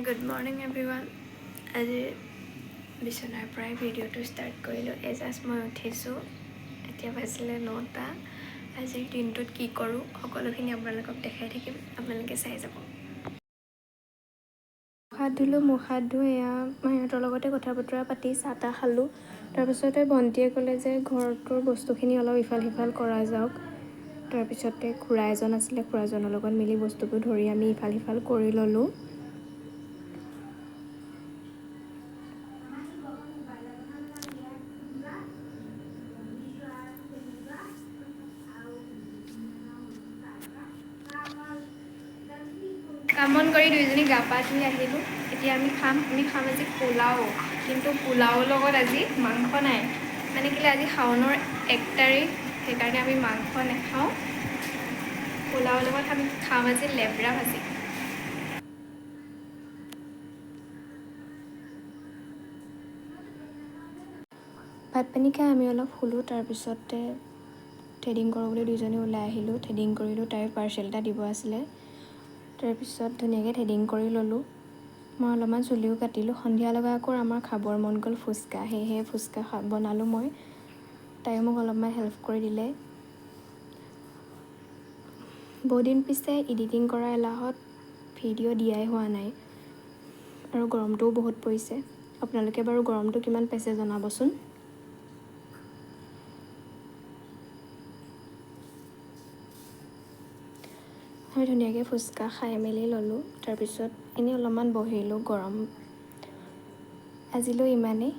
Good morning everyone. আজি বিচনাৰ পৰাই ভিডিঅ'টো ষ্টাৰ্ট কৰিলোঁ। জাষ্ট মই উঠিছোঁ, এতিয়া বাজিলে 9টা। আজিৰ দিনটোত কি কৰোঁ সকলোখিনি আপোনালোকক দেখাই থাকিম, আপোনালোকে চাই যাব। মুখ হাত ধুই এয়া মাহঁতৰ লগতে কথা বতৰা পাতি চাহ তাহ খালোঁ। তাৰপিছতে ভণ্টিয়ে ক'লে যে ঘৰটোৰ বস্তুখিনি অলপ ইফাল সিফাল কৰা যাওক। তাৰপিছতে খুৰা এজন আছিলে, খুৰাজনৰ লগত মিলি বস্তুবোৰ ধৰি আমি ইফাল সিফাল কৰি ল'লোঁ। কাম বন কৰি দুইজনী গা পা ধুই আহিলোঁ। এতিয়া আমি খাম আজি পোলাও, কিন্তু পোলাওৰ লগত আজি মাংস নাই। মানে কেলৈ আজি শাওনৰ 1 তাৰিখ, সেইকাৰণে আমি মাংস নাখাওঁ। পোলাওৰ লগত আমি খাম আজি লেবৰা ভাজি। ভাত পানী খাই আমি অলপ শুলোঁ। তাৰপিছতে থ্ৰেডিং কৰোঁ বুলি দুইজনী ওলাই আহিলোঁ। থ্ৰেডিং কৰিলোঁ, তাইৰ পাৰ্চেল এটা দিব আছিলে। তাৰপিছত ধুনীয়াকৈ থ্ৰেডিং কৰি ল'লোঁ। মই অলপমান চুলিও কাটিলোঁ। সন্ধিয়া লগা আকৌ আমাৰ খাবৰ মন গ'ল ফুচকা, সেয়েহে ফুচকা বনালোঁ মই। তাইও মোক অলপমান হেল্প কৰি দিলে। বহুদিন পিছে এডিটিং কৰা এলাহত ভিডিঅ' দিয়াই হোৱা নাই, আৰু গৰমটোও বহুত পৰিছে। আপোনালোকে বাৰু গৰমটো কিমান পাইছে জনাবচোন। আমি ধুনীয়াকৈ ফুচকা খাই মেলি ল'লোঁ। তাৰপিছত এনেই অলপমান বহিলোঁ। গৰম আজিলৈ ইমানেই।